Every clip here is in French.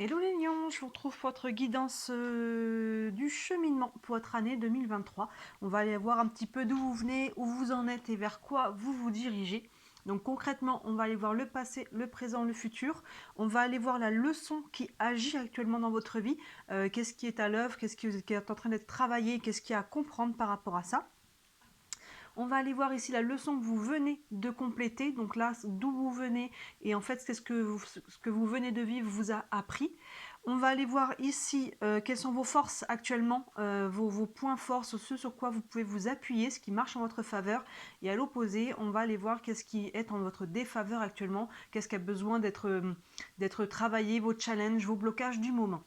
Hello les lions, je vous retrouve pour votre guidance du cheminement pour votre année 2023. On va aller voir un petit peu d'où vous venez, où vous en êtes et vers quoi vous vous dirigez. Donc concrètement, on va aller voir le passé, le présent, le futur. On va aller voir la leçon qui agit actuellement dans votre vie. Qu'est-ce qui est à l'œuvre, qu'est-ce qui est en train d'être travaillé, qu'est-ce qu'il y a à comprendre par rapport à ça. On va aller voir ici la leçon que vous venez de compléter, donc là d'où vous venez et en fait c'est ce que vous venez de vivre vous a appris. On va aller voir ici quelles sont vos forces actuellement, vos points forts, ce sur quoi vous pouvez vous appuyer, ce qui marche en votre faveur. Et à l'opposé, on va aller voir qu'est-ce qui est en votre défaveur actuellement, qu'est-ce qui a besoin d'être travaillé, vos challenges, vos blocages du moment.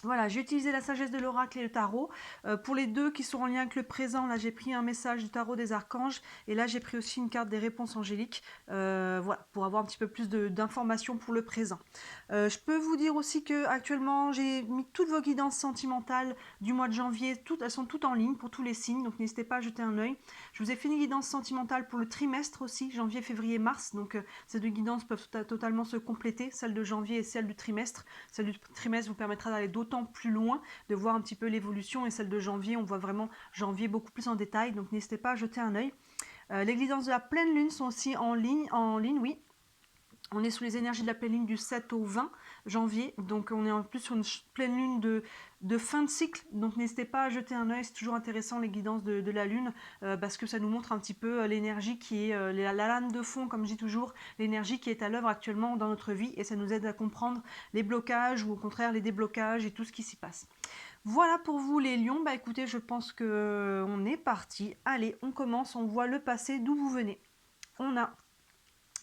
Voilà, j'ai utilisé la sagesse de l'oracle et le tarot. Pour les deux qui sont en lien avec le présent, là j'ai pris un message du tarot des archanges et là j'ai pris aussi une carte des réponses angéliques, voilà, pour avoir un petit peu plus d'informations pour le présent. Je peux vous dire aussi que actuellement j'ai mis toutes vos guidances sentimentales du mois de janvier, elles sont toutes en ligne pour tous les signes, donc n'hésitez pas à jeter un œil. Je vous ai fait une guidance sentimentale pour le trimestre aussi, janvier, février, mars, donc ces deux guidances peuvent totalement se compléter, celle de janvier et celle du trimestre. Celle du trimestre vous permettra d'aller d'autant plus loin, de voir un petit peu l'évolution, et celle de janvier, on voit vraiment janvier beaucoup plus en détail, donc n'hésitez pas à jeter un œil. Les guidances de la pleine lune sont aussi en ligne, oui. On est sous les énergies de la pleine lune du 7 au 20 janvier, donc on est en plus sur une pleine lune de fin de cycle, donc n'hésitez pas à jeter un œil, c'est toujours intéressant les guidances de la lune, parce que ça nous montre un petit peu l'énergie qui est, la lame de fond, comme je dis toujours, l'énergie qui est à l'œuvre actuellement dans notre vie, et ça nous aide à comprendre les blocages, ou au contraire les déblocages et tout ce qui s'y passe. Voilà pour vous les lions, bah écoutez, je pense que on est parti, allez, on commence, on voit le passé, d'où vous venez. On a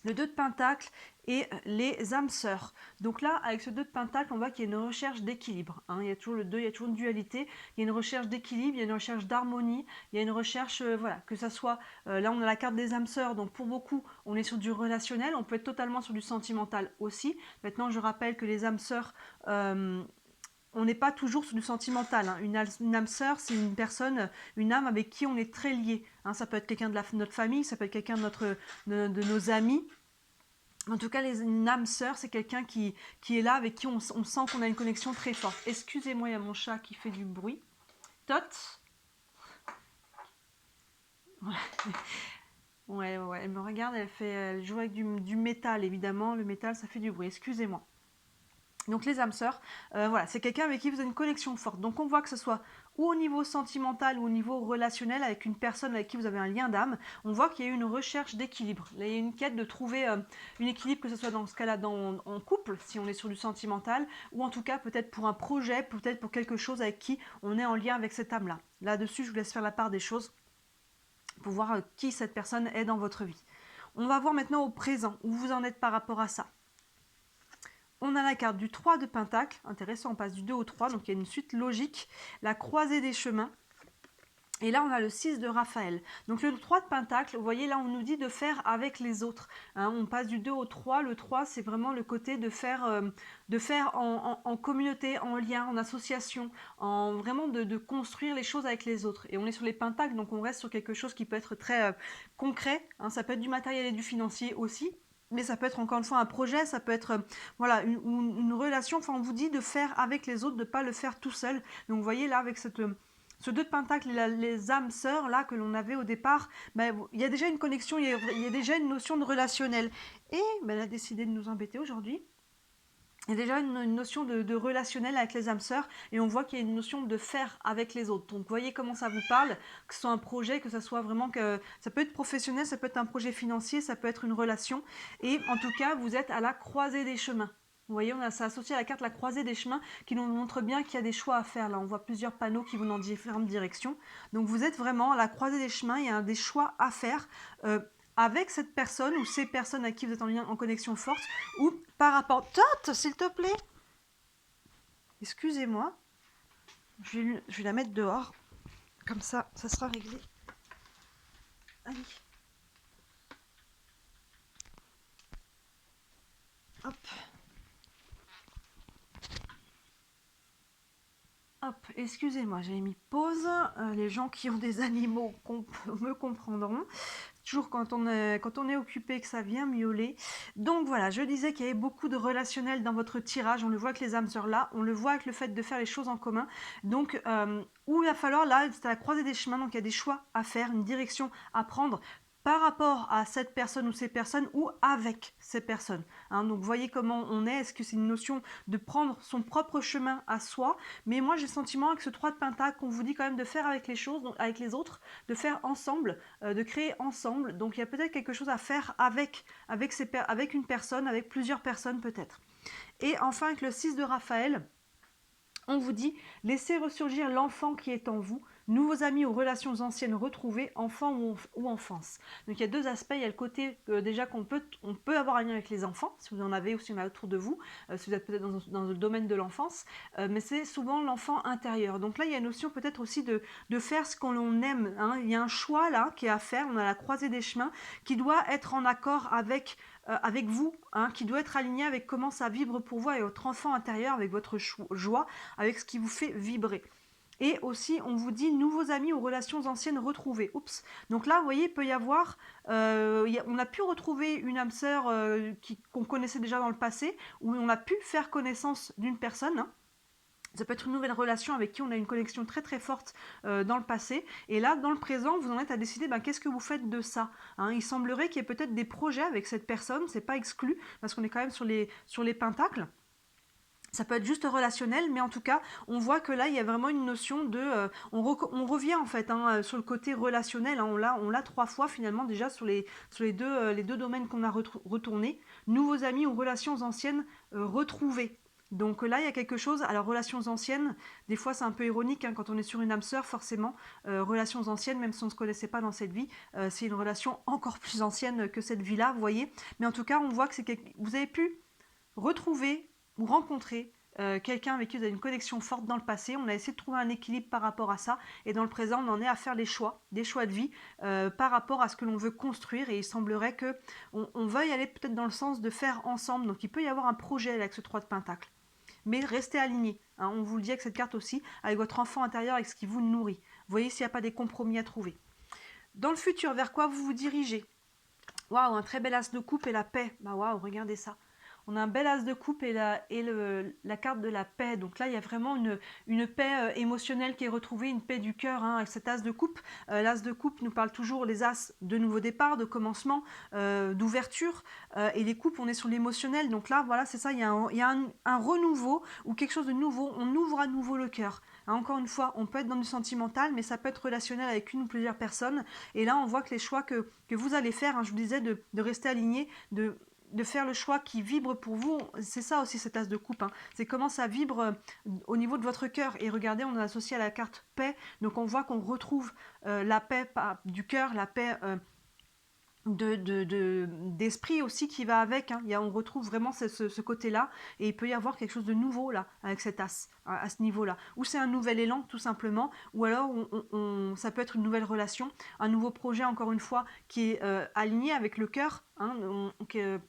le 2 de pentacle et les âmes sœurs. Donc là, avec ce 2 de pentacle, on voit qu'il y a une recherche d'équilibre. Hein. Il y a toujours le 2, il y a toujours une dualité, il y a une recherche d'équilibre, il y a une recherche d'harmonie, il y a une recherche, voilà, que ça soit, là on a la carte des âmes sœurs, donc pour beaucoup, on est sur du relationnel, on peut être totalement sur du sentimental aussi. Maintenant, je rappelle que les âmes sœurs, on n'est pas toujours sur du sentimental. Hein. Une âme sœur, c'est une personne, une âme avec qui on est très lié. Hein. Ça peut être quelqu'un de notre famille, ça peut être quelqu'un de nos amis. En tout cas, une âme sœur, c'est quelqu'un qui est là, avec qui on sent qu'on a une connexion très forte. Excusez-moi, il y a mon chat qui fait du bruit. Tot. Ouais, elle me regarde, elle joue avec du métal, évidemment. Le métal, ça fait du bruit. Excusez-moi. Donc les âmes sœurs, voilà, c'est quelqu'un avec qui vous avez une connexion forte. Donc on voit que ce soit ou au niveau sentimental ou au niveau relationnel avec une personne avec qui vous avez un lien d'âme, on voit qu'il y a eu une recherche d'équilibre. Il y a une quête de trouver une équilibre, que ce soit dans ce cas-là en couple, si on est sur du sentimental, ou en tout cas peut-être pour un projet, peut-être pour quelque chose avec qui on est en lien avec cette âme-là. Là-dessus, je vous laisse faire la part des choses pour voir qui cette personne est dans votre vie. On va voir maintenant au présent, où vous en êtes par rapport à ça. On a la carte du 3 de pentacle, intéressant, on passe du 2 au 3, donc il y a une suite logique, la croisée des chemins. Et là, on a le 6 de Raphaël. Donc le 3 de pentacle, vous voyez, là, on nous dit de faire avec les autres. Hein, on passe du 2 au 3. Le 3, c'est vraiment le côté de faire en communauté, en lien, en association, vraiment de construire les choses avec les autres. Et on est sur les pentacles, donc on reste sur quelque chose qui peut être très concret. Hein, ça peut être du matériel et du financier aussi. Mais ça peut être encore une fois un projet, ça peut être voilà, une relation. Enfin, on vous dit de faire avec les autres, de ne pas le faire tout seul. Donc vous voyez là, avec ce 2 de pentacle, les âmes sœurs là que l'on avait au départ, ben, il y a déjà une connexion, il y a déjà une notion de relationnel. Et ben, elle a décidé de nous embêter aujourd'hui. Il y a déjà une notion de relationnel avec les âmes sœurs, et on voit qu'il y a une notion de faire avec les autres. Donc, voyez comment ça vous parle, que ce soit un projet, que ce soit vraiment que ça peut être professionnel, ça peut être un projet financier, ça peut être une relation. Et en tout cas, vous êtes à la croisée des chemins. Vous voyez, on a ça associé à la carte la croisée des chemins qui nous montre bien qu'il y a des choix à faire. Là, on voit plusieurs panneaux qui vont dans différentes directions. Donc, vous êtes vraiment à la croisée des chemins. Il y a des choix à faire avec cette personne ou ces personnes à qui vous êtes en lien, en connexion forte, ou par rapport... Tot, s'il te plaît. Excusez-moi. Je vais la mettre dehors. Comme ça sera réglé. Allez. Hop. Hop, excusez-moi, j'avais mis pause. Les gens qui ont des animaux me comprendront. toujours quand on est occupé que ça vient miauler. Donc voilà, je disais qu'il y avait beaucoup de relationnel dans votre tirage. On le voit avec les âmes sœurs là, on le voit avec le fait de faire les choses en commun. Donc, où il va falloir, là, c'est à la croisée des chemins, donc il y a des choix à faire, une direction à prendre par rapport à cette personne ou ces personnes ou avec ces personnes. Hein, donc, voyez comment on est. Est-ce que c'est une notion de prendre son propre chemin à soi? Mais moi, j'ai le sentiment avec ce 3 de Pentacle qu'on vous dit quand même de faire avec les choses, donc avec les autres, de faire ensemble, de créer ensemble. Donc, il y a peut-être quelque chose à faire avec une personne, avec plusieurs personnes peut-être. Et enfin, avec le 6 de Raphaël, on vous dit, laissez ressurgir l'enfant qui est en vous, nouveaux amis ou relations anciennes retrouvées, enfant ou enfance. Donc il y a deux aspects, il y a le côté déjà qu'on peut avoir un lien avec les enfants, si vous en avez ou si on a autour de vous, si vous êtes peut-être dans le domaine de l'enfance, mais c'est souvent l'enfant intérieur. Donc là il y a une notion peut-être aussi de faire ce qu'on aime, hein. Il y a un choix là qui est à faire, on a la croisée des chemins, qui doit être en accord avec vous, hein, qui doit être aligné avec comment ça vibre pour vous, avec votre enfant intérieur, avec votre joie, avec ce qui vous fait vibrer. Et aussi, on vous dit nouveaux amis ou relations anciennes retrouvées. Oups. Donc là, vous voyez, il peut y avoir, on a pu retrouver une âme sœur qu'on connaissait déjà dans le passé, où on a pu faire connaissance d'une personne. Hein. Ça peut être une nouvelle relation avec qui on a une connexion très très forte dans le passé. Et là, dans le présent, vous en êtes à décider qu'est-ce que vous faites de ça. Hein. Il semblerait qu'il y ait peut-être des projets avec cette personne, c'est pas exclu, parce qu'on est quand même sur les pentacles. Ça peut être juste relationnel, mais en tout cas, on voit que là, il y a vraiment une notion de... on revient en fait sur le côté relationnel. Hein, on l'a 3 fois finalement déjà sur les deux domaines qu'on a retournés. Nouveaux amis ou relations anciennes retrouvées. Donc là, il y a quelque chose. Alors, relations anciennes, des fois, c'est un peu ironique quand on est sur une âme sœur, forcément. Relations anciennes, même si on ne se connaissait pas dans cette vie, c'est une relation encore plus ancienne que cette vie-là, vous voyez. Mais en tout cas, on voit que vous avez pu retrouver ou rencontrer quelqu'un avec qui vous avez une connexion forte dans le passé. On a essayé de trouver un équilibre par rapport à ça. Et dans le présent, on en est à faire des choix de vie par rapport à ce que l'on veut construire. Et il semblerait qu'on veuille aller peut-être dans le sens de faire ensemble. Donc il peut y avoir un projet avec ce 3 de Pentacle. Mais restez aligné. Hein, on vous le dit avec cette carte aussi, avec votre enfant intérieur, avec ce qui vous nourrit. Voyez s'il n'y a pas des compromis à trouver. Dans le futur, vers quoi vous vous dirigez? Waouh, un très bel as de coupe et la paix. Bah waouh, regardez ça. On a un bel as de coupe et la carte de la paix. Donc là, il y a vraiment une paix émotionnelle qui est retrouvée, une paix du cœur avec cet as de coupe. L'as de coupe nous parle toujours les as de nouveau départ, de commencement, d'ouverture. Et les coupes, on est sur l'émotionnel. Donc là, voilà, c'est ça, il y a un renouveau ou quelque chose de nouveau. On ouvre à nouveau le cœur. Hein, encore une fois, on peut être dans du sentimental, mais ça peut être relationnel avec une ou plusieurs personnes. Et là, on voit que les choix que vous allez faire, hein, je vous disais, de rester aligné, de faire le choix qui vibre pour vous, c'est ça aussi cette as de coupe, hein. C'est comment ça vibre au niveau de votre cœur. Et regardez, on est associé à la carte paix, donc on voit qu'on retrouve la paix du cœur, la paix d'esprit aussi qui va avec. Hein. On retrouve vraiment ce côté-là, et il peut y avoir quelque chose de nouveau là, avec cet as, à ce niveau-là. Ou c'est un nouvel élan, tout simplement, ou alors ça peut être une nouvelle relation, un nouveau projet, encore une fois, qui est aligné avec le cœur, hein,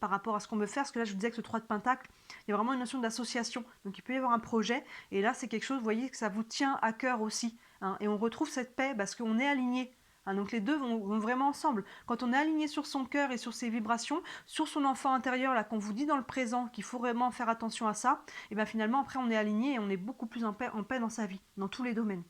par rapport à ce qu'on veut faire, parce que là, je vous disais que ce 3 de Pentacle, il y a vraiment une notion d'association, donc il peut y avoir un projet, et là, c'est quelque chose, vous voyez, que ça vous tient à cœur aussi, hein, et on retrouve cette paix, parce qu'on est aligné. Hein, donc les deux vont vraiment ensemble. Quand on est aligné sur son cœur et sur ses vibrations, sur son enfant intérieur, là qu'on vous dit dans le présent qu'il faut vraiment faire attention à ça, et bien finalement après on est aligné et on est beaucoup plus en paix dans sa vie, dans tous les domaines.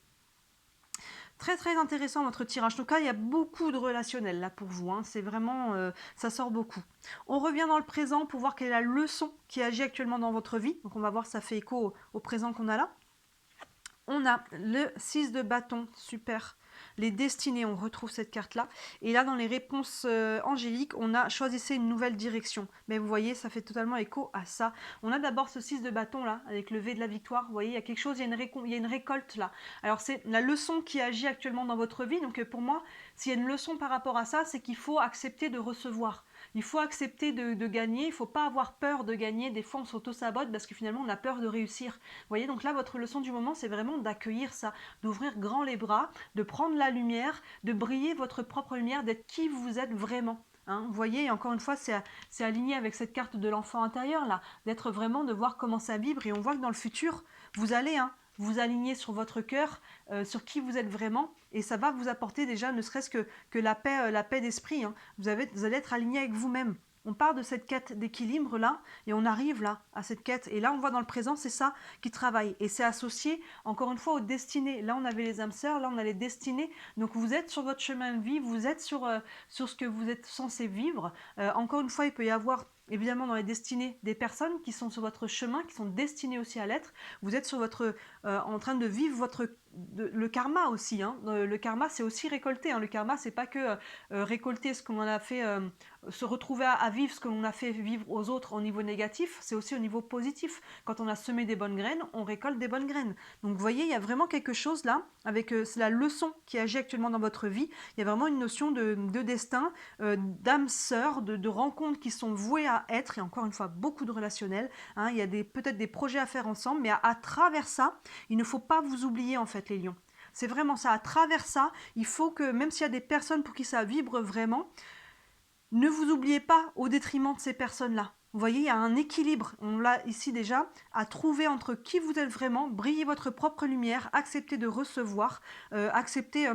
Très très intéressant votre tirage. En tout cas, il y a beaucoup de relationnel là pour vous. Hein. C'est vraiment, ça sort beaucoup. On revient dans le présent pour voir quelle est la leçon qui agit actuellement dans votre vie. Donc on va voir si ça fait écho au présent qu'on a là. On a le 6 de bâton, super. Les destinées, on retrouve cette carte-là. Et là, dans les réponses angéliques, on a choisissez une nouvelle direction. Mais vous voyez, ça fait totalement écho à ça. On a d'abord ce 6 de bâton là, avec le V de la victoire. Vous voyez, il y a quelque chose, il y a une récolte là. Alors, c'est la leçon qui agit actuellement dans votre vie. Donc, pour moi, s'il y a une leçon par rapport à ça, c'est qu'il faut accepter de recevoir. Il faut accepter de gagner, il ne faut pas avoir peur de gagner. Des fois, on s'auto-sabote parce que finalement, on a peur de réussir. Vous voyez, donc là, votre leçon du moment, c'est vraiment d'accueillir ça, d'ouvrir grand les bras, de prendre la lumière, de briller votre propre lumière, d'être qui vous êtes vraiment. Hein, vous voyez, encore une fois, c'est aligné avec cette carte de l'enfant intérieur, là, d'être vraiment, de voir comment ça vibre. Et on voit que dans le futur, vous allez vous aligner sur votre cœur, sur qui vous êtes vraiment, et ça va vous apporter déjà ne serait-ce que la paix d'esprit, hein. Vous allez être aligné avec vous-même. On part de cette quête d'équilibre là, et on arrive là, à cette quête. Et là, on voit dans le présent, c'est ça qui travaille. Et c'est associé, encore une fois, aux destinées. Là, on avait les âmes sœurs, là, on a les destinées. Donc, vous êtes sur votre chemin de vie, vous êtes sur ce que vous êtes censé vivre. Encore une fois, il peut y avoir évidemment dans les destinées des personnes qui sont sur votre chemin, qui sont destinées aussi à l'être. Vous êtes sur en train de vivre le karma aussi, hein. Le karma, c'est aussi récolter, hein. Le karma, c'est pas que récolter ce qu'on a fait, se retrouver à vivre ce que l'on a fait vivre aux autres au niveau négatif, c'est aussi au niveau positif. Quand on a semé des bonnes graines, on récolte des bonnes graines. Donc vous voyez, il y a vraiment quelque chose là, avec c'est la leçon qui agit actuellement dans votre vie. Il y a vraiment une notion de destin, d'âme sœur, de rencontres qui sont vouées à être, et encore une fois, beaucoup de relationnels, hein. Il y a peut-être des projets à faire ensemble, mais à travers ça, il ne faut pas vous oublier en fait les lions. C'est vraiment ça, à travers ça, il faut que, même s'il y a des personnes pour qui ça vibre vraiment, ne vous oubliez pas au détriment de ces personnes-là. Vous voyez, il y a un équilibre, on l'a ici déjà, à trouver entre qui vous êtes vraiment, briller votre propre lumière, accepter de recevoir, accepter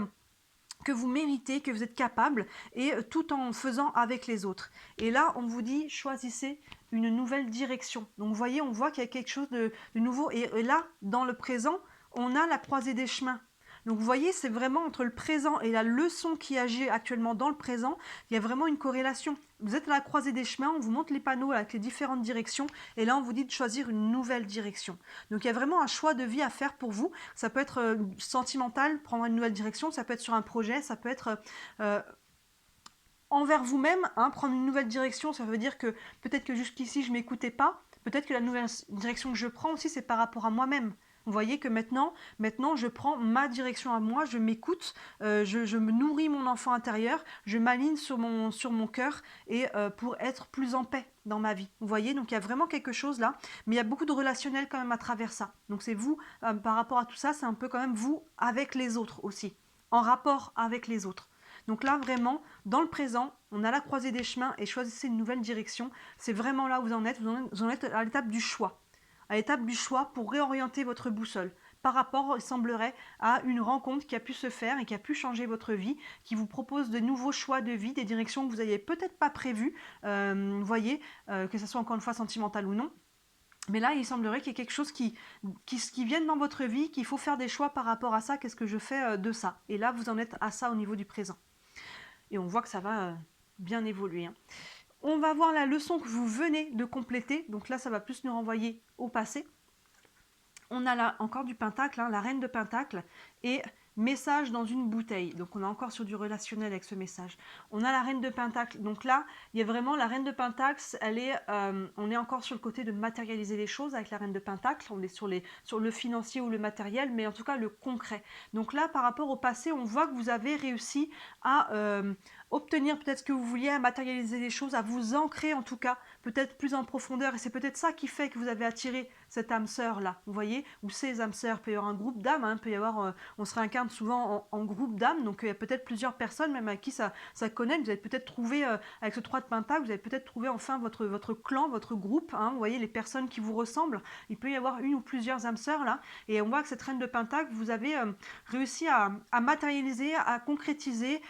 que vous méritez, que vous êtes capable, et tout en faisant avec les autres. Et là, on vous dit, choisissez une nouvelle direction. Donc vous voyez, on voit qu'il y a quelque chose de nouveau. Et là, dans le présent, on a la croisée des chemins. Donc vous voyez, c'est vraiment entre le présent et la leçon qui agit actuellement dans le présent, il y a vraiment une corrélation. Vous êtes à la croisée des chemins, on vous montre les panneaux avec les différentes directions, et là on vous dit de choisir une nouvelle direction. Donc il y a vraiment un choix de vie à faire pour vous. Ça peut être sentimental, prendre une nouvelle direction, ça peut être sur un projet, ça peut être envers vous-même, hein, prendre une nouvelle direction. Ça veut dire que peut-être que jusqu'ici je m'écoutais pas, peut-être que la nouvelle direction que je prends aussi c'est par rapport à moi-même. Vous voyez que maintenant, je prends ma direction à moi, je m'écoute, je me nourris mon enfant intérieur, je m'aligne sur mon cœur, et pour être plus en paix dans ma vie. Vous voyez, donc il y a vraiment quelque chose là, mais il y a beaucoup de relationnel quand même à travers ça. Donc c'est vous, par rapport à tout ça, c'est un peu quand même vous avec les autres aussi, en rapport avec les autres. Donc là, vraiment, dans le présent, on a la croisée des chemins, et choisissez une nouvelle direction. C'est vraiment là où vous en êtes. Vous en êtes à l'étape du choix. À l'étape du choix pour réorienter votre boussole par rapport, il semblerait, à une rencontre qui a pu se faire et qui a pu changer votre vie, qui vous propose de nouveaux choix de vie, des directions que vous n'aviez peut-être pas prévues, vous voyez, que ce soit encore une fois sentimental ou non. Mais là, il semblerait qu'il y ait quelque chose qui vienne dans votre vie, qu'il faut faire des choix par rapport à ça. Qu'est-ce que je fais de ça? Et là, vous en êtes à ça au niveau du présent. Et on voit que ça va bien évoluer, hein. On va voir la leçon que vous venez de compléter. Donc là, ça va plus nous renvoyer au passé. On a là encore du pentacle, hein, la reine de pentacle, et message dans une bouteille. Donc on est encore sur du relationnel avec ce message. On a la reine de pentacle. Donc là, il y a vraiment la reine de pentacle, on est encore sur le côté de matérialiser les choses avec la reine de pentacle. On est sur le financier ou le matériel, mais en tout cas le concret. Donc là, par rapport au passé, on voit que vous avez réussi à obtenir peut-être ce que vous vouliez, à matérialiser les choses, à vous ancrer en tout cas, peut-être plus en profondeur. Et c'est peut-être ça qui fait que vous avez attiré cette âme sœur là, vous voyez, ou ces âmes sœurs. Il peut y avoir un groupe d'âmes, hein, peut y avoir, on se réincarne souvent en groupe d'âmes, donc il y a peut-être plusieurs personnes même à qui ça connecte. Vous avez peut-être trouvé, avec ce 3 de pentacle, vous avez peut-être trouvé enfin votre clan, votre groupe, hein, vous voyez, les personnes qui vous ressemblent. Il peut y avoir une ou plusieurs âmes sœurs là, et on voit que cette reine de pentacle, vous avez réussi à matérialiser, à concrétiser,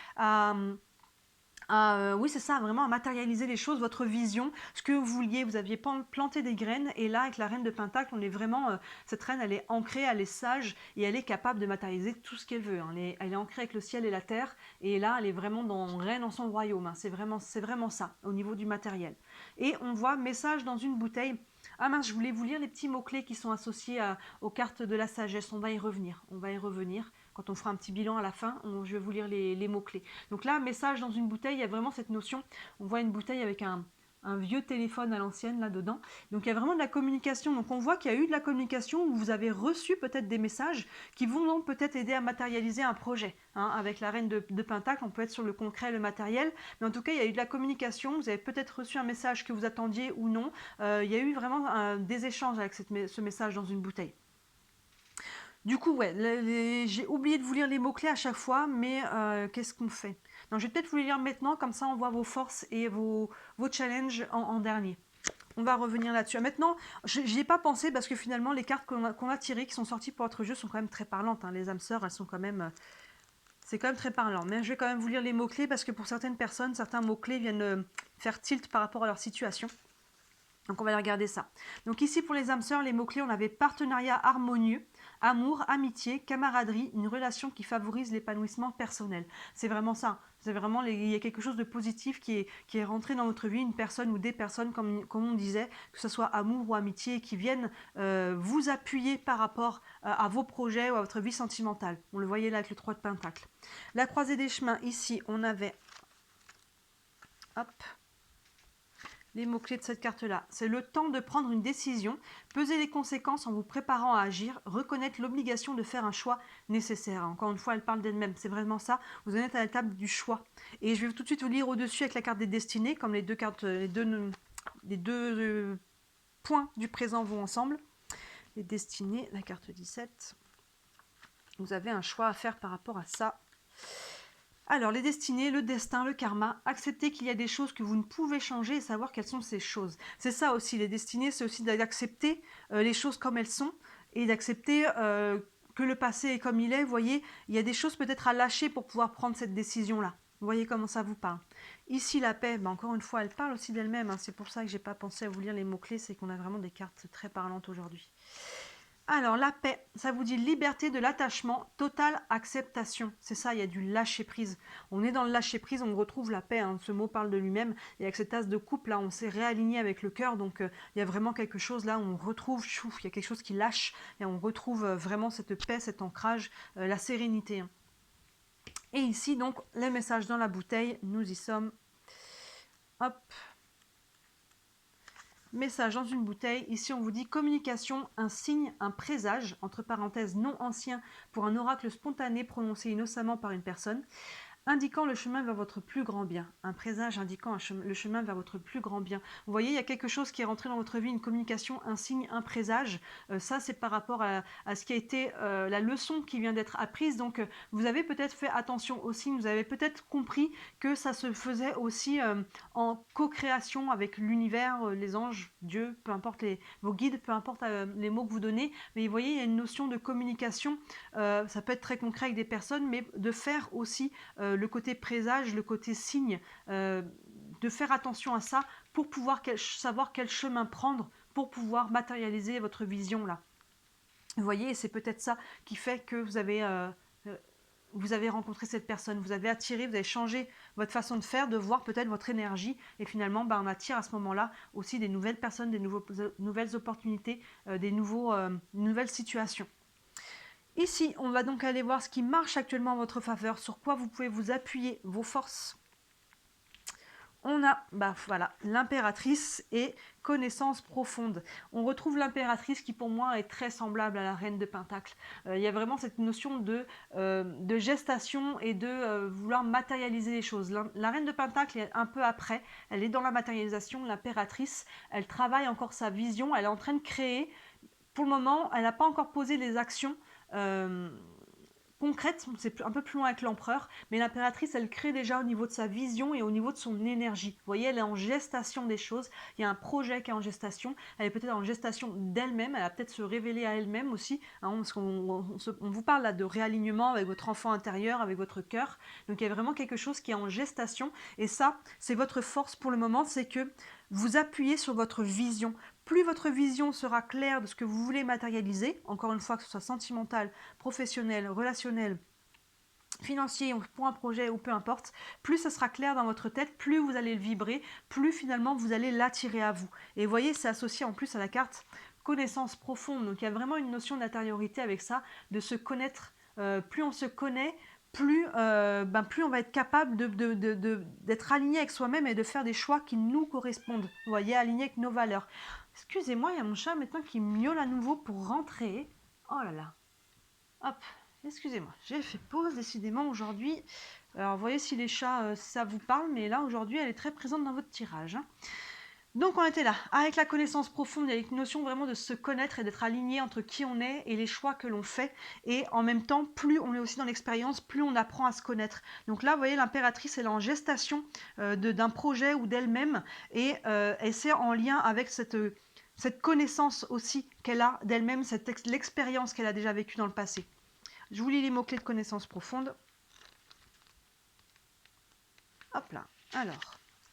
oui, c'est ça, vraiment à matérialiser les choses, votre vision, ce que vous vouliez. Vous aviez planté des graines, et là, avec la reine de pentacle, on est vraiment, cette reine, elle est ancrée, elle est sage, et elle est capable de matérialiser tout ce qu'elle veut, hein. Elle est ancrée avec le ciel et la terre, et là, elle est vraiment reine dans son royaume, hein. C'est vraiment ça, au niveau du matériel. Et on voit message dans une bouteille. Ah mince, je voulais vous lire les petits mots-clés qui sont associés aux cartes de la sagesse. On va y revenir. Quand on fera un petit bilan à la fin, je vais vous lire les mots-clés. Donc là, message dans une bouteille, il y a vraiment cette notion. On voit une bouteille avec un vieux téléphone à l'ancienne là-dedans. Donc il y a vraiment de la communication. Donc on voit qu'il y a eu de la communication, où vous avez reçu peut-être des messages qui vont donc peut-être aider à matérialiser un projet, hein. Avec la reine de pentacle, on peut être sur le concret, le matériel. Mais en tout cas, il y a eu de la communication. Vous avez peut-être reçu un message que vous attendiez ou non. Il y a eu vraiment des échanges avec ce message dans une bouteille. Du coup, ouais, j'ai oublié de vous lire les mots-clés à chaque fois, mais qu'est-ce qu'on fait? Donc, je vais peut-être vous les lire maintenant, comme ça on voit vos forces et vos challenges en dernier. On va revenir là-dessus. Maintenant, j'y ai pas pensé parce que finalement, les cartes qu'on a tirées, qui sont sorties pour votre jeu, sont quand même très parlantes. Hein. Les âmes sœurs, elles sont quand même... c'est quand même très parlant. Mais je vais quand même vous lire les mots-clés parce que pour certaines personnes, certains mots-clés viennent faire tilt par rapport à leur situation. Donc on va regarder ça. Donc ici pour les âmes sœurs, les mots-clés, on avait partenariat harmonieux, amour, amitié, camaraderie, une relation qui favorise l'épanouissement personnel. C'est vraiment ça. C'est vraiment, il y a quelque chose de positif qui est rentré dans votre vie, une personne ou des personnes, comme on disait, que ce soit amour ou amitié, qui viennent vous appuyer par rapport à vos projets ou à votre vie sentimentale. On le voyait là avec le 3 de Pentacle. La croisée des chemins, ici, on avait... Hop, les mots-clés de cette carte-là. C'est le temps de prendre une décision, peser les conséquences en vous préparant à agir, reconnaître l'obligation de faire un choix nécessaire. Encore une fois, elle parle d'elle-même. C'est vraiment ça. Vous en êtes à l'étape du choix. Et je vais tout de suite vous lire au-dessus avec la carte des destinées, comme les deux cartes, les deux points du présent vont ensemble. Les destinées, la carte 17. Vous avez un choix à faire par rapport à ça. Alors, les destinées, le destin, le karma, accepter qu'il y a des choses que vous ne pouvez changer et savoir quelles sont ces choses. C'est ça aussi, les destinées, c'est aussi d'accepter les choses comme elles sont et d'accepter que le passé est comme il est. Vous voyez, il y a des choses peut-être à lâcher pour pouvoir prendre cette décision-là. Vous voyez comment ça vous parle. Ici, la paix, ben encore une fois, elle parle aussi d'elle-même. Hein. C'est pour ça que je n'ai pas pensé à vous lire les mots-clés, c'est qu'on a vraiment des cartes très parlantes aujourd'hui. Alors, la paix, ça vous dit liberté de l'attachement, totale acceptation. C'est ça, il y a du lâcher-prise. On est dans le lâcher-prise, on retrouve la paix. Hein. Ce mot parle de lui-même. Et avec cette tasse de coupe, là, on s'est réaligné avec le cœur. Donc, il y a vraiment quelque chose là où on retrouve, il y a quelque chose qui lâche. Et on retrouve vraiment cette paix, cet ancrage, la sérénité. Hein. Et ici, donc, le message dans la bouteille, nous y sommes. Hop. Message dans une bouteille, ici on vous dit communication, un signe, un présage, entre parenthèses non ancien, pour un oracle spontané prononcé innocemment par une personne, indiquant le chemin vers votre plus grand bien. Un présage indiquant le chemin vers votre plus grand bien. Vous voyez, il y a quelque chose qui est rentré dans votre vie, une communication, un signe, un présage. Ça, c'est par rapport à ce qui a été la leçon qui vient d'être apprise. Donc, vous avez peut-être fait attention aux signes, vous avez peut-être compris que ça se faisait aussi en co-création avec l'univers, les anges, Dieu, peu importe vos guides, peu importe les mots que vous donnez. Mais vous voyez, il y a une notion de communication. Ça peut être très concret avec des personnes, mais de faire aussi le côté présage, le côté signe, de faire attention à ça pour pouvoir savoir quel chemin prendre pour pouvoir matérialiser votre vision là. Vous voyez, c'est peut-être ça qui fait que vous avez rencontré cette personne, vous avez attiré, vous avez changé votre façon de faire, de voir peut-être votre énergie, et finalement on attire à ce moment-là aussi des nouvelles personnes, des nouvelles opportunités, des nouvelles situations. Ici, on va donc aller voir ce qui marche actuellement en votre faveur, sur quoi vous pouvez vous appuyer, vos forces. On a, voilà, l'impératrice et connaissance profonde. On retrouve l'impératrice qui pour moi est très semblable à la reine de Pentacle. Il y a vraiment cette notion de gestation et de vouloir matérialiser les choses. La reine de Pentacle est un peu après, elle est dans la matérialisation. L'impératrice, elle travaille encore sa vision, elle est en train de créer. Pour le moment, elle n'a pas encore posé les actions concrète, c'est un peu plus loin avec l'empereur, mais l'impératrice, elle crée déjà au niveau de sa vision et au niveau de son énergie. Vous voyez, elle est en gestation des choses, il y a un projet qui est en gestation, elle est peut-être en gestation d'elle-même, elle va peut-être se révéler à elle-même aussi, hein, parce qu'on vous parle là de réalignement avec votre enfant intérieur, avec votre cœur, donc il y a vraiment quelque chose qui est en gestation, et ça, c'est votre force pour le moment, c'est que vous appuyez sur votre vision. Plus votre vision sera claire de ce que vous voulez matérialiser, encore une fois que ce soit sentimental, professionnel, relationnel, financier pour un projet ou peu importe, plus ça sera clair dans votre tête, plus vous allez le vibrer, plus finalement vous allez l'attirer à vous. Et vous voyez, c'est associé en plus à la carte connaissance profonde, donc il y a vraiment une notion d'intériorité avec ça, de se connaître. Plus on se connaît, plus on va être capable d'être aligné avec soi-même et de faire des choix qui nous correspondent. Vous voyez, aligné avec nos valeurs. Excusez-moi, il y a mon chat maintenant qui miaule à nouveau pour rentrer. Oh là là. Hop, excusez-moi. J'ai fait pause décidément aujourd'hui. Alors, vous voyez si les chats, ça vous parle, mais là aujourd'hui, elle est très présente dans votre tirage. Hein. Donc on était là, avec la connaissance profonde, avec une notion vraiment de se connaître et d'être aligné entre qui on est et les choix que l'on fait. Et en même temps, plus on est aussi dans l'expérience, plus on apprend à se connaître. Donc là, vous voyez, l'impératrice, elle est en gestation d'un projet ou d'elle-même. Et c'est en lien avec cette connaissance aussi qu'elle a d'elle-même, l'expérience qu'elle a déjà vécue dans le passé. Je vous lis les mots-clés de connaissance profonde. Hop là, alors...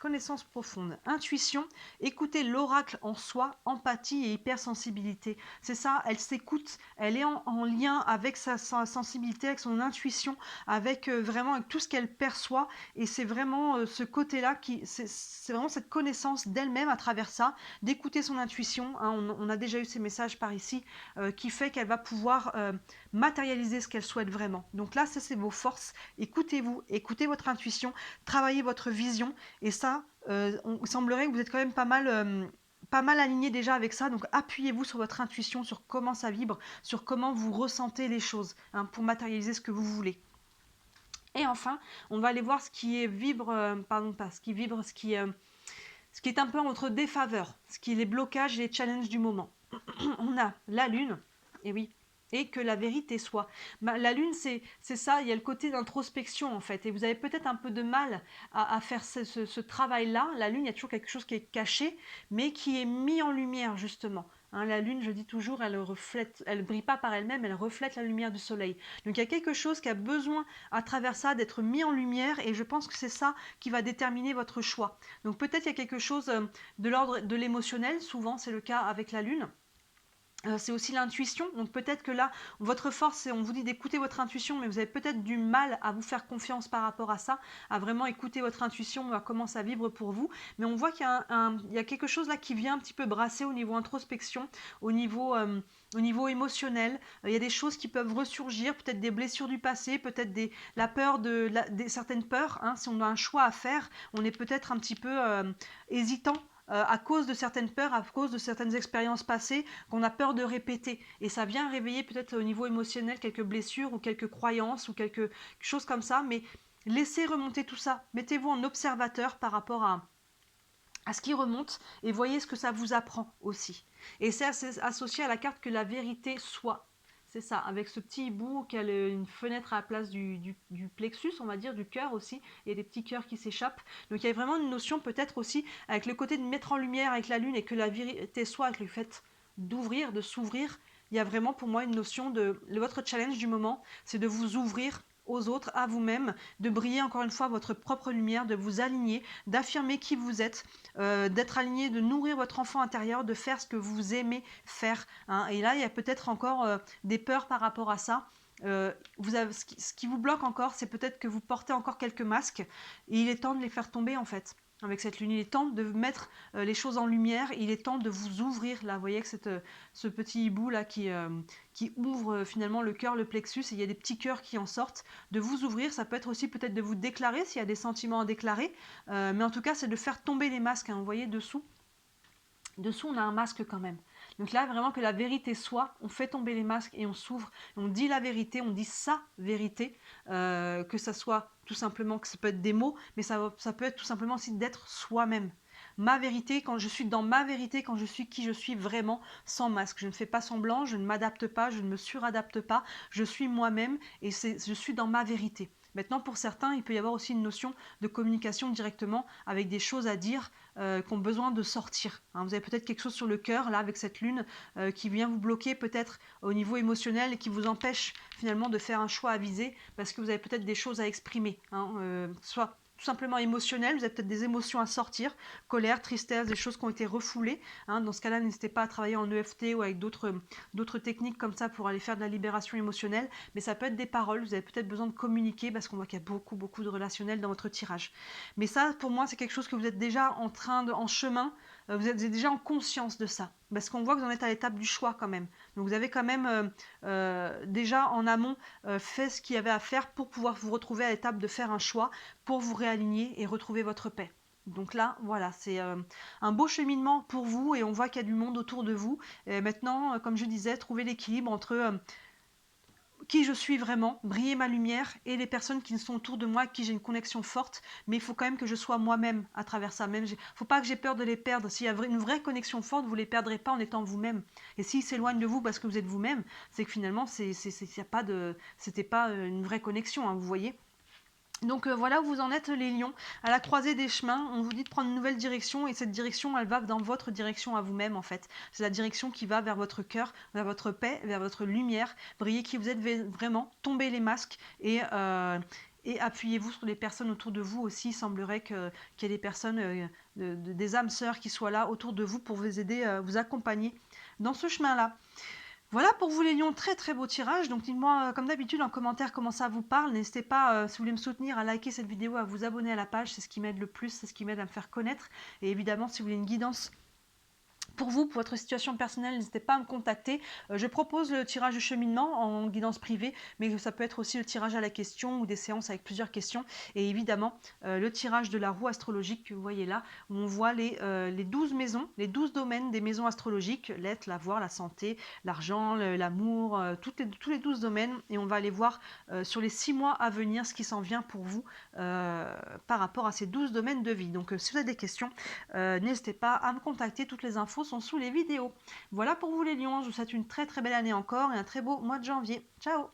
Connaissance profonde, intuition, écouter l'oracle en soi, empathie et hypersensibilité. C'est ça, elle s'écoute, elle est en lien avec sa sensibilité, avec son intuition, avec vraiment avec tout ce qu'elle perçoit. Et c'est vraiment ce côté-là, c'est vraiment cette connaissance d'elle-même à travers ça, d'écouter son intuition. Hein, on a déjà eu ces messages par ici, qui fait qu'elle va pouvoir matérialiser ce qu'elle souhaite vraiment. Donc là, ça c'est vos forces. Écoutez-vous, écoutez votre intuition, travaillez votre vision. Et ça, il semblerait que vous êtes quand même pas mal aligné déjà avec ça. Donc appuyez-vous sur votre intuition, sur comment ça vibre, sur comment vous ressentez les choses, hein, pour matérialiser ce que vous voulez. Et enfin, on va aller voir ce qui vibre, ce qui est un peu entre défaveur, ce qui est les blocages et les challenges du moment. On a la lune, et oui, et que la vérité soit. La lune, c'est ça, il y a le côté d'introspection en fait, et vous avez peut-être un peu de mal à faire ce travail-là. La lune, il y a toujours quelque chose qui est caché, mais qui est mis en lumière justement. Hein, la lune, je dis toujours, elle brille pas par elle-même, elle reflète la lumière du soleil. Donc il y a quelque chose qui a besoin à travers ça d'être mis en lumière, et je pense que c'est ça qui va déterminer votre choix. Donc peut-être il y a quelque chose de l'ordre de l'émotionnel, souvent c'est le cas avec la lune. C'est aussi l'intuition, donc peut-être que là, votre force, on vous dit d'écouter votre intuition, mais vous avez peut-être du mal à vous faire confiance par rapport à ça, à vraiment écouter votre intuition, à comment ça vibre pour vous. Mais on voit qu'il y a quelque chose là qui vient un petit peu brasser au niveau introspection, au niveau émotionnel. Il y a des choses qui peuvent ressurgir, peut-être des blessures du passé, peut-être la peur des certaines peurs. Hein. Si on a un choix à faire, on est peut-être un petit peu hésitant à cause de certaines peurs, à cause de certaines expériences passées qu'on a peur de répéter. Et ça vient réveiller peut-être au niveau émotionnel quelques blessures ou quelques croyances ou quelque chose comme ça. Mais laissez remonter tout ça. Mettez-vous en observateur par rapport à ce qui remonte et voyez ce que ça vous apprend aussi. Et c'est associé à la carte que la vérité soit. C'est ça, avec ce petit bout qui a une fenêtre à la place du plexus, on va dire, du cœur aussi. Il y a des petits cœurs qui s'échappent. Donc il y a vraiment une notion peut-être aussi avec le côté de mettre en lumière avec la lune et que la vérité soit, avec le fait d'ouvrir, de s'ouvrir. Il y a vraiment pour moi une notion votre challenge du moment, c'est de vous ouvrir aux autres, à vous-même, de briller encore une fois votre propre lumière, de vous aligner, d'affirmer qui vous êtes, d'être aligné, de nourrir votre enfant intérieur, de faire ce que vous aimez faire. Hein. Et là, il y a peut-être encore des peurs par rapport à ça. Ce qui vous bloque encore, c'est peut-être que vous portez encore quelques masques et il est temps de les faire tomber en fait. Avec cette lune, il est temps de mettre les choses en lumière, il est temps de vous ouvrir là, vous voyez que ce petit hibou là qui ouvre finalement le cœur, le plexus, et il y a des petits cœurs qui en sortent, de vous ouvrir, ça peut être aussi peut-être de vous déclarer s'il y a des sentiments à déclarer, mais en tout cas c'est de faire tomber les masques, hein, vous voyez dessous, on a un masque quand même. Donc là, vraiment que la vérité soit, on fait tomber les masques et on s'ouvre, on dit la vérité, on dit sa vérité, que ça soit tout simplement, que ça peut être des mots, mais ça peut être tout simplement aussi d'être soi-même. Ma vérité, quand je suis dans ma vérité, quand je suis qui je suis vraiment, sans masque. Je ne fais pas semblant, je ne m'adapte pas, je ne me suradapte pas, je suis moi-même et je suis dans ma vérité. Maintenant, pour certains, il peut y avoir aussi une notion de communication directement avec des choses à dire qui ont besoin de sortir. Hein, vous avez peut-être quelque chose sur le cœur, là, avec cette lune, qui vient vous bloquer peut-être au niveau émotionnel et qui vous empêche finalement de faire un choix avisé parce que vous avez peut-être des choses à exprimer. Hein, soit tout simplement émotionnel, vous avez peut-être des émotions à sortir, colère, tristesse, des choses qui ont été refoulées. Hein, dans ce cas-là, n'hésitez pas à travailler en EFT ou avec d'autres techniques comme ça pour aller faire de la libération émotionnelle. Mais ça peut être des paroles, vous avez peut-être besoin de communiquer parce qu'on voit qu'il y a beaucoup, beaucoup de relationnel dans votre tirage. Mais ça, pour moi, c'est quelque chose que vous êtes déjà en chemin, vous êtes déjà en conscience de ça. Parce qu'on voit que vous en êtes à l'étape du choix quand même. Donc vous avez quand même déjà en amont fait ce qu'il y avait à faire pour pouvoir vous retrouver à l'étape de faire un choix, pour vous réaligner et retrouver votre paix. Donc là, voilà, c'est un beau cheminement pour vous et on voit qu'il y a du monde autour de vous. Et maintenant, comme je disais, trouver l'équilibre entre qui je suis vraiment, briller ma lumière, et les personnes qui sont autour de moi, avec qui j'ai une connexion forte, mais il faut quand même que je sois moi-même à travers ça. Même, faut pas que j'ai peur de les perdre. S'il y a une vraie connexion forte, vous les perdrez pas en étant vous-même. Et s'ils s'éloignent de vous parce que vous êtes vous-même, c'est que finalement, c'était pas une vraie connexion, hein, vous voyez. Donc voilà où vous en êtes les lions, à la croisée des chemins, on vous dit de prendre une nouvelle direction et cette direction elle va dans votre direction à vous-même en fait. C'est la direction qui va vers votre cœur, vers votre paix, vers votre lumière, briller qui vous êtes vraiment, tombez les masques et appuyez-vous sur les personnes autour de vous aussi. Il semblerait qu'il y ait des personnes, des âmes sœurs qui soient là autour de vous pour vous aider, vous accompagner dans ce chemin-là. Voilà pour vous les lions, très très beau tirage. Donc dites-moi comme d'habitude en commentaire comment ça vous parle. N'hésitez pas, si vous voulez me soutenir, à liker cette vidéo, à vous abonner à la page. C'est ce qui m'aide le plus, c'est ce qui m'aide à me faire connaître. Et évidemment, si vous voulez une guidance pour vous, pour votre situation personnelle, n'hésitez pas à me contacter. Je propose le tirage de cheminement en guidance privée, mais ça peut être aussi le tirage à la question ou des séances avec plusieurs questions. Et évidemment, le tirage de la roue astrologique que vous voyez là, où on voit les 12 maisons, les 12 domaines des maisons astrologiques, l'être, l'avoir, la santé, l'argent, l'amour, tous les 12 domaines. Et on va aller voir sur les 6 mois à venir ce qui s'en vient pour vous par rapport à ces 12 domaines de vie. Donc si vous avez des questions, n'hésitez pas à me contacter, toutes les infos sont sous les vidéos. Voilà pour vous les lions, je vous souhaite une très très belle année encore et un très beau mois de janvier. Ciao!